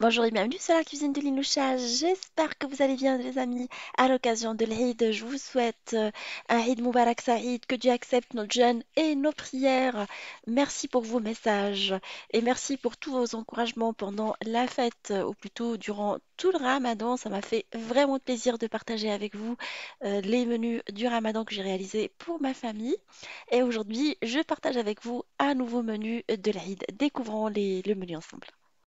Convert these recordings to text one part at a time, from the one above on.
Bonjour et bienvenue sur la cuisine de Linoucha. J'espère que vous allez bien, les amis. À l'occasion de l'Aïd, je vous souhaite un Eid Moubarak Saïd, que Dieu accepte notre jeûne et nos prières. Merci pour vos messages et merci pour tous vos encouragements pendant la fête, ou plutôt durant tout le Ramadan. Ça m'a fait vraiment plaisir de partager avec vous les menus du Ramadan que j'ai réalisés pour ma famille. Et aujourd'hui, je partage avec vous un nouveau menu de l'Aïd. Découvrons le menu ensemble.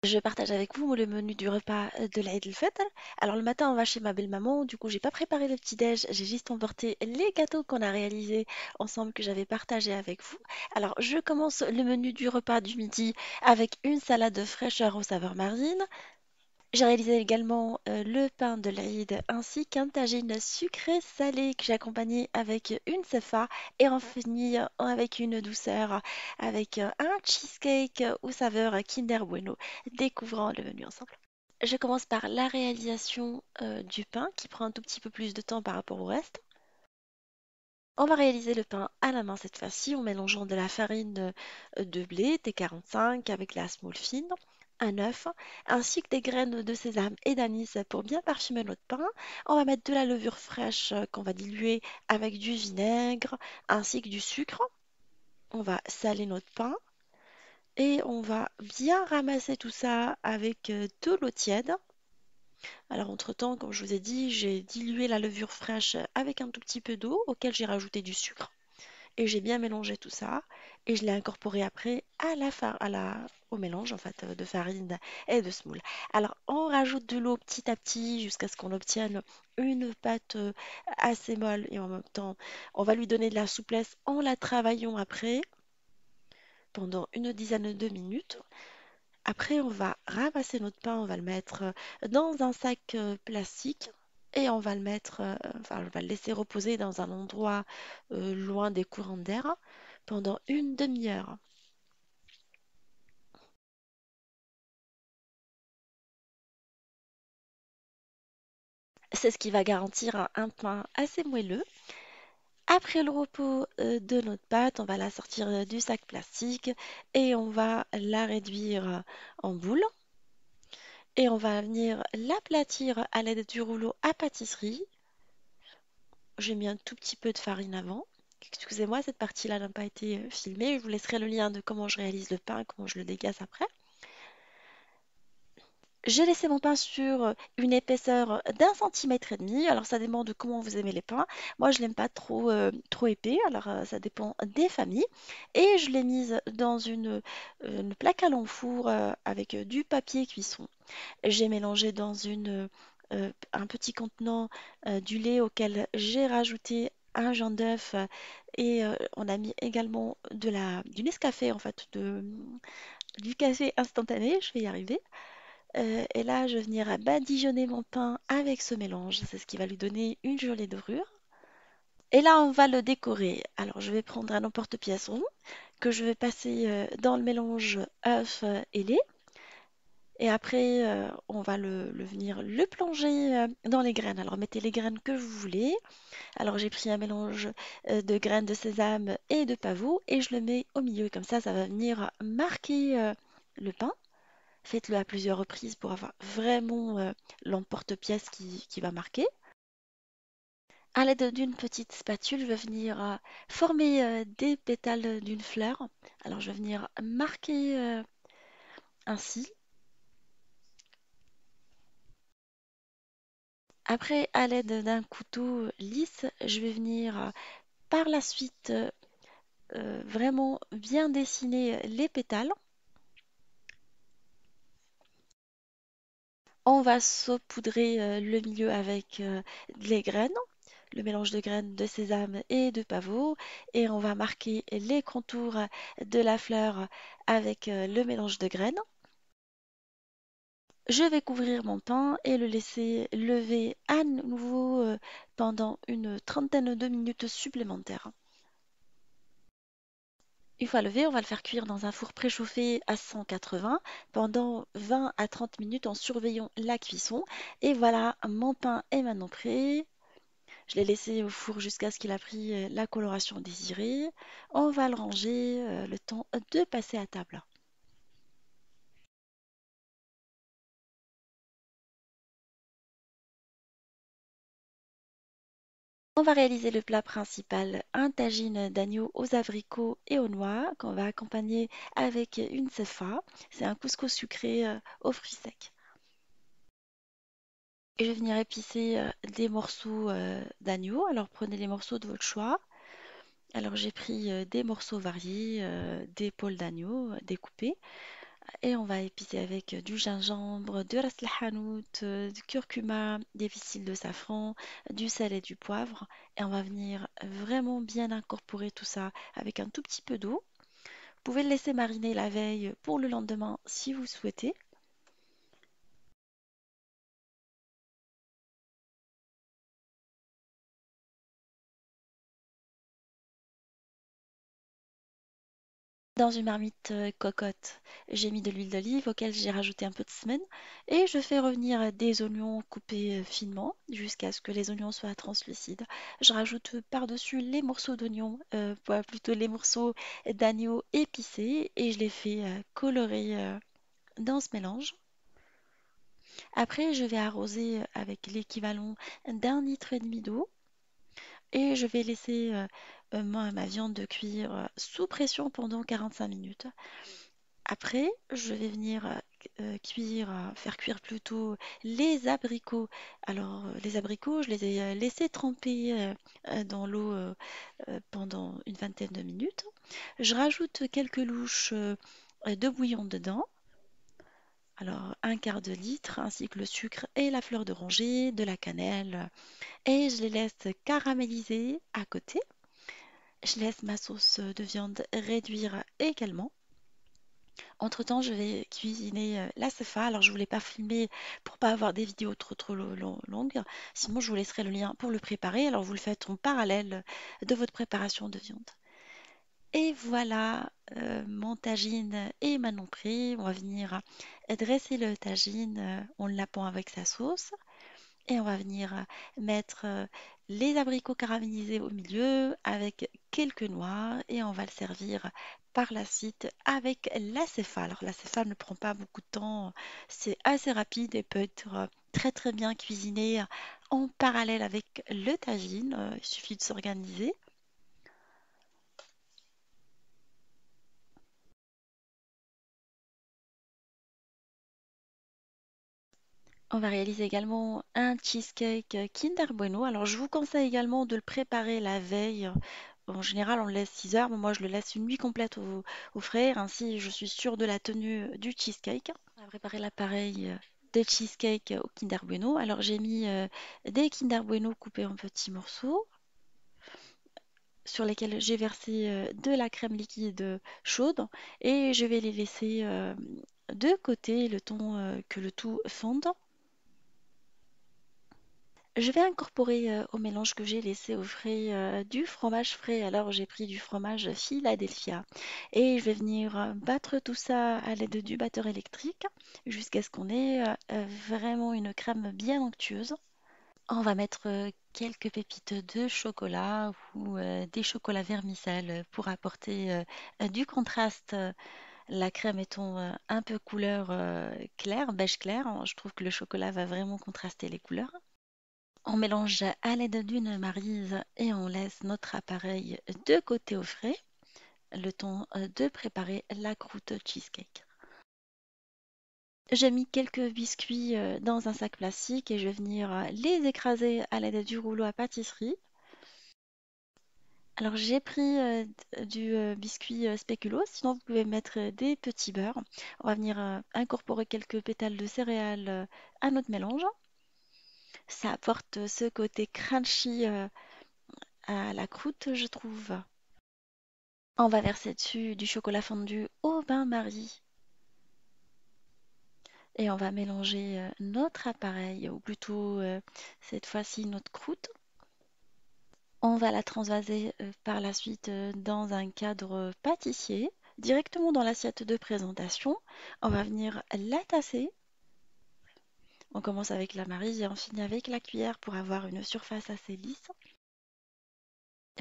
Je partage avec vous le menu du repas de l'Aïd el-Fitr. Alors le matin, on va chez ma belle-maman. Du coup, j'ai pas préparé le petit-déj. J'ai juste emporté les gâteaux qu'on a réalisés ensemble que j'avais partagé avec vous. Alors, je commence le menu du repas du midi avec une salade de fraîcheur aux saveurs marines. J'ai réalisé également le pain de l'Aïd ainsi qu'un tagine sucré salé que j'ai accompagné avec une sefa et en finir avec une douceur avec un cheesecake aux saveurs Kinder Bueno. Découvrons le menu ensemble. Je commence par la réalisation du pain qui prend un tout petit peu plus de temps par rapport au reste. On va réaliser le pain à la main cette fois-ci en mélangeant de la farine de blé T45 avec la semoule fine, un œuf, ainsi que des graines de sésame et d'anis pour bien parfumer notre pain. On va mettre de la levure fraîche qu'on va diluer avec du vinaigre ainsi que du sucre. On va saler notre pain et on va bien ramasser tout ça avec de l'eau tiède. Alors entre-temps, comme je vous ai dit, j'ai dilué la levure fraîche avec un tout petit peu d'eau auquel j'ai rajouté du sucre. Et j'ai bien mélangé tout ça et je l'ai incorporé après au mélange en fait de farine et de semoule. Alors on rajoute de l'eau petit à petit jusqu'à ce qu'on obtienne une pâte assez molle et en même temps on va lui donner de la souplesse en la travaillant après pendant une dizaine de minutes. Après on va ramasser notre pain, on va le mettre dans un sac plastique. Et on va le mettre, enfin, on va le laisser reposer dans un endroit loin des courants d'air pendant une demi-heure. C'est ce qui va garantir un pain assez moelleux. Après le repos de notre pâte, on va la sortir du sac plastique et on va la réduire en boules. Et on va venir l'aplatir à l'aide du rouleau à pâtisserie. J'ai mis un tout petit peu de farine avant. Excusez-moi, cette partie-là n'a pas été filmée. Je vous laisserai le lien de comment je réalise le pain, comment je le dégaze après. J'ai laissé mon pain sur une épaisseur d'1,5 cm. Alors ça dépend de comment vous aimez les pains. Moi je l'aime pas trop épais, alors ça dépend des familles. Et je l'ai mise dans une plaque à l'enfour avec du papier cuisson. J'ai mélangé dans un petit contenant du lait auquel j'ai rajouté un jaune d'œuf et on a mis également du Nescafé en fait, du café instantané, je vais y arriver. Et là, je vais venir à badigeonner mon pain avec ce mélange. C'est ce qui va lui donner une jolie dorure. Et là, on va le décorer. Alors, je vais prendre un emporte-pièce rond que je vais passer dans le mélange œuf et lait. Et après, on va venir le plonger dans les graines. Alors, mettez les graines que vous voulez. Alors, j'ai pris un mélange de graines de sésame et de pavot et je le mets au milieu. Comme ça va venir marquer le pain. Faites-le à plusieurs reprises pour avoir vraiment l'emporte-pièce qui va marquer. À l'aide d'une petite spatule, je vais venir former des pétales d'une fleur. Alors, je vais venir marquer ainsi. Après, à l'aide d'un couteau lisse, je vais venir par la suite vraiment bien dessiner les pétales. On va saupoudrer le milieu avec les graines, le mélange de graines de sésame et de pavot, et on va marquer les contours de la fleur avec le mélange de graines. Je vais couvrir mon pain et le laisser lever à nouveau pendant une trentaine de minutes supplémentaires. Une fois levé, on va le faire cuire dans un four préchauffé à 180 pendant 20 à 30 minutes en surveillant la cuisson. Et voilà, mon pain est maintenant prêt. Je l'ai laissé au four jusqu'à ce qu'il a pris la coloration désirée. On va le ranger le temps de passer à table. On va réaliser le plat principal, un tagine d'agneau aux abricots et aux noix qu'on va accompagner avec une sefa. C'est un couscous sucré aux fruits secs. Et je vais venir épicer des morceaux d'agneau. Alors prenez les morceaux de votre choix. Alors j'ai pris des morceaux variés, des d'épaule d'agneau découpés. Et on va épicer avec du gingembre, de ras el hanout, du curcuma, des pistils de safran, du sel et du poivre. Et on va venir vraiment bien incorporer tout ça avec un tout petit peu d'eau. Vous pouvez le laisser mariner la veille pour le lendemain si vous souhaitez. Dans une marmite cocotte, j'ai mis de l'huile d'olive auquel j'ai rajouté un peu de semaine et je fais revenir des oignons coupés finement jusqu'à ce que les oignons soient translucides. Je rajoute par-dessus les morceaux d'oignons, plutôt les morceaux d'agneau épicés et je les fais colorer dans ce mélange. Après, je vais arroser avec l'équivalent d'1,5 litre d'eau et je vais laisser ma viande de cuire sous pression pendant 45 minutes. Après, je vais venir faire cuire plutôt les abricots. Alors, les abricots, je les ai laissés tremper dans l'eau pendant une vingtaine de minutes. Je rajoute quelques louches de bouillon dedans. Alors, un quart de litre, ainsi que le sucre et la fleur d'oranger, de la cannelle. Et je les laisse caraméliser à côté. Je laisse ma sauce de viande réduire également. Entre-temps, je vais cuisiner la cefa. Alors, je voulais pas filmer pour pas avoir des vidéos trop longues. Sinon, je vous laisserai le lien pour le préparer. Alors, vous le faites en parallèle de votre préparation de viande. Et voilà, mon tagine est maintenant prêt. On va venir dresser le tagine en le lapant avec sa sauce. Et on va venir mettre les abricots caramélisés au milieu avec quelques noix et on va le servir par la suite avec la céphale. Alors la céphale ne prend pas beaucoup de temps, c'est assez rapide et peut être très très bien cuisiné en parallèle avec le tagine. Il suffit de s'organiser. On va réaliser également un cheesecake Kinder Bueno. Alors, je vous conseille également de le préparer la veille. En général, on le laisse 6 heures, mais moi, je le laisse une nuit complète au frais. Ainsi, je suis sûre de la tenue du cheesecake. On va préparer l'appareil de cheesecake au Kinder Bueno. Alors, j'ai mis des Kinder Bueno coupés en petits morceaux sur lesquels j'ai versé de la crème liquide chaude et je vais les laisser de côté le temps que le tout fonde. Je vais incorporer au mélange que j'ai laissé au frais du fromage frais. Alors j'ai pris du fromage Philadelphia et je vais venir battre tout ça à l'aide du batteur électrique jusqu'à ce qu'on ait vraiment une crème bien onctueuse. On va mettre quelques pépites de chocolat ou des chocolats vermicelles pour apporter du contraste. La crème étant un peu couleur claire, beige clair, hein, je trouve que le chocolat va vraiment contraster les couleurs. On mélange à l'aide d'une maryse et on laisse notre appareil de côté au frais, le temps de préparer la croûte cheesecake. J'ai mis quelques biscuits dans un sac plastique et je vais venir les écraser à l'aide du rouleau à pâtisserie. Alors j'ai pris du biscuit spéculoos, sinon vous pouvez mettre des petits beurres. On va venir incorporer quelques pétales de céréales à notre mélange. Ça apporte ce côté crunchy à la croûte, je trouve. On va verser dessus du chocolat fondu au bain-marie et on va mélanger notre appareil, ou plutôt cette fois-ci notre croûte. On va la transvaser par la suite dans un cadre pâtissier, directement dans l'assiette de présentation. On va venir la tasser. On commence avec la maryse et on finit avec la cuillère pour avoir une surface assez lisse.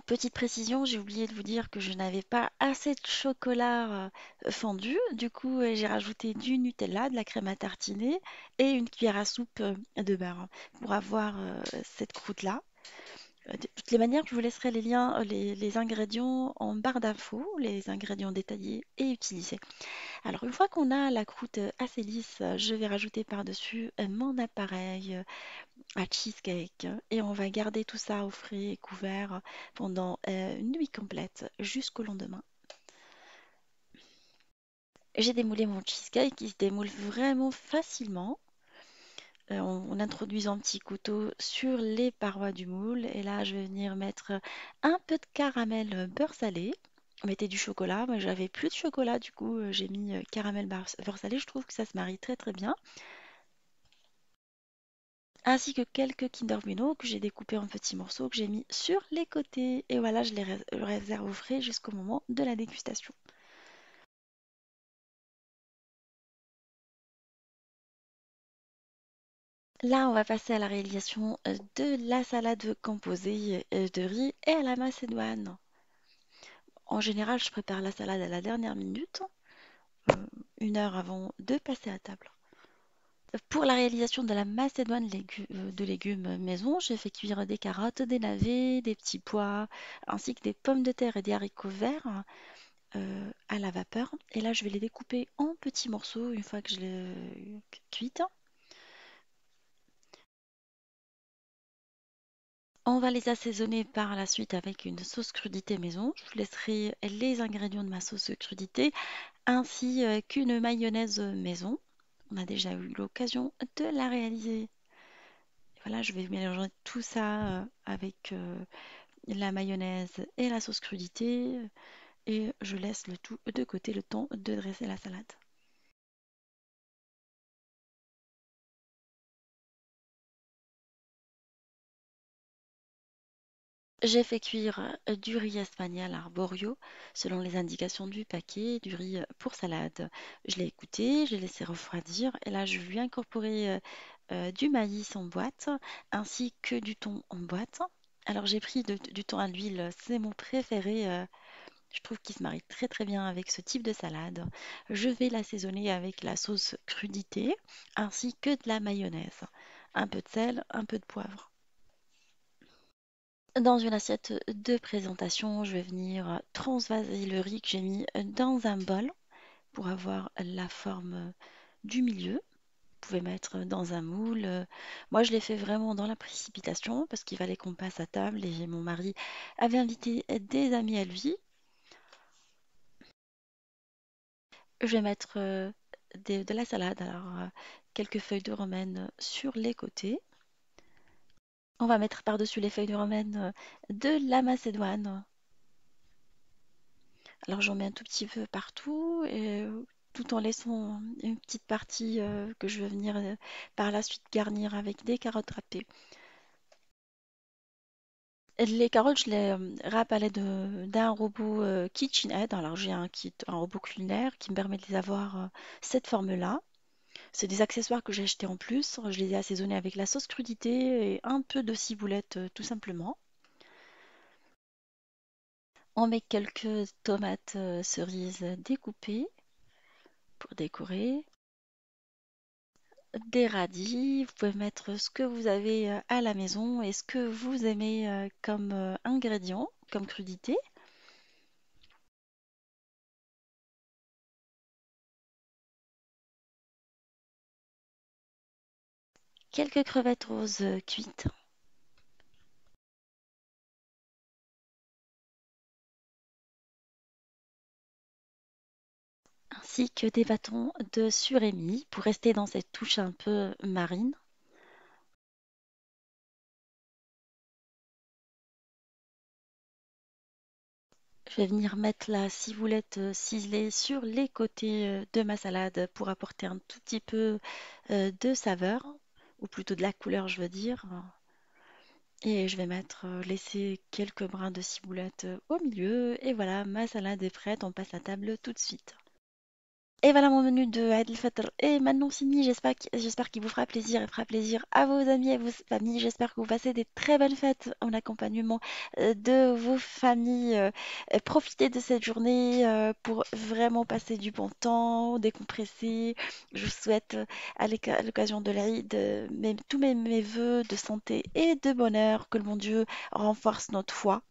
Petite précision, j'ai oublié de vous dire que je n'avais pas assez de chocolat fondu. Du coup, j'ai rajouté du Nutella, de la crème à tartiner et une cuillère à soupe de beurre pour avoir cette croûte-là. De toutes les manières, je vous laisserai les liens, les ingrédients en barre d'infos, les ingrédients détaillés et utilisés. Alors, une fois qu'on a la croûte assez lisse, je vais rajouter par-dessus mon appareil à cheesecake et on va garder tout ça au frais et couvert pendant une nuit complète jusqu'au lendemain. J'ai démoulé mon cheesecake qui se démoule vraiment facilement en introduisant un petit couteau sur les parois du moule. Et là, je vais venir mettre un peu de caramel beurre salé. Mettez du chocolat. Moi, j'avais plus de chocolat, du coup, j'ai mis caramel beurre salé. Je trouve que ça se marie très très bien. Ainsi que quelques Kinder Bueno que j'ai découpés en petits morceaux que j'ai mis sur les côtés. Et voilà, je les réserve au frais jusqu'au moment de la dégustation. Là, on va passer à la réalisation de la salade composée de riz et à la macédoine. En général, je prépare la salade à la dernière minute, euh, une heure avant de passer à table. Pour la réalisation de la macédoine de légumes maison, j'ai fait cuire des carottes, des navets, des petits pois, ainsi que des pommes de terre et des haricots verts à la vapeur. Et là, je vais les découper en petits morceaux une fois que je les cuites. On va les assaisonner par la suite avec une sauce crudité maison. Je vous laisserai les ingrédients de ma sauce crudité ainsi qu'une mayonnaise maison. On a déjà eu l'occasion de la réaliser. Voilà, je vais mélanger tout ça avec la mayonnaise et la sauce crudité et je laisse le tout de côté le temps de dresser la salade. J'ai fait cuire du riz espagnol arborio selon les indications du paquet, du riz pour salade. Je l'ai écouté, je l'ai laissé refroidir et là je lui ai incorporé du maïs en boîte ainsi que du thon en boîte. Alors j'ai pris du thon à l'huile, c'est mon préféré. Je trouve qu'il se marie très très bien avec ce type de salade. Je vais l'assaisonner avec la sauce crudité ainsi que de la mayonnaise. Un peu de sel, un peu de poivre. Dans une assiette de présentation, je vais venir transvaser le riz que j'ai mis dans un bol pour avoir la forme du milieu. Vous pouvez mettre dans un moule. Moi, je l'ai fait vraiment dans la précipitation parce qu'il fallait qu'on passe à table et mon mari avait invité des amis à lui. Je vais mettre de la salade, alors quelques feuilles de romaine sur les côtés. On va mettre par-dessus les feuilles de romaine de la macédoine. Alors j'en mets un tout petit peu partout, et, tout en laissant une petite partie que je vais venir par la suite garnir avec des carottes râpées. Et les carottes, je les râpe à l'aide d'un robot KitchenAid. Alors j'ai un robot culinaire qui me permet de les avoir cette forme-là. C'est des accessoires que j'ai achetés en plus. Je les ai assaisonnés avec la sauce crudité et un peu de ciboulette tout simplement. On met quelques tomates cerises découpées pour décorer. Des radis, vous pouvez mettre ce que vous avez à la maison et ce que vous aimez comme ingrédient, comme crudité. Quelques crevettes roses cuites, ainsi que des bâtons de surimi pour rester dans cette touche un peu marine. Je vais venir mettre la ciboulette ciselée sur les côtés de ma salade pour apporter un tout petit peu de saveur, ou plutôt de la couleur, je veux dire. Et je vais mettre, laisser quelques brins de ciboulette au milieu. Et voilà, ma salade est prête. On passe à table tout de suite. Et voilà mon menu de Eid al-Fitr est maintenant fini. J'espère qu'il vous fera plaisir et fera plaisir à vos amis et à vos familles. J'espère que vous passez des très belles fêtes en accompagnement de vos familles. Profitez de cette journée pour vraiment passer du bon temps, décompresser. Je vous souhaite à l'occasion de l'Aïd tous mes vœux de santé et de bonheur. Que le bon Dieu renforce notre foi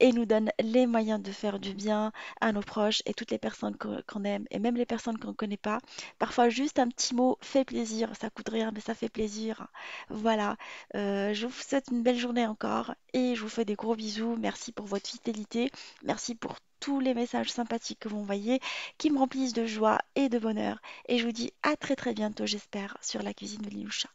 et nous donne les moyens de faire du bien à nos proches et toutes les personnes qu'on aime et même les personnes qu'on ne connaît pas. Parfois, juste un petit mot fait plaisir, ça coûte rien, mais ça fait plaisir. Voilà, je vous souhaite une belle journée encore et je vous fais des gros bisous. Merci pour votre fidélité, merci pour tous les messages sympathiques que vous m'envoyez qui me remplissent de joie et de bonheur. Et je vous dis à très très bientôt, j'espère, sur la cuisine de Liloucha.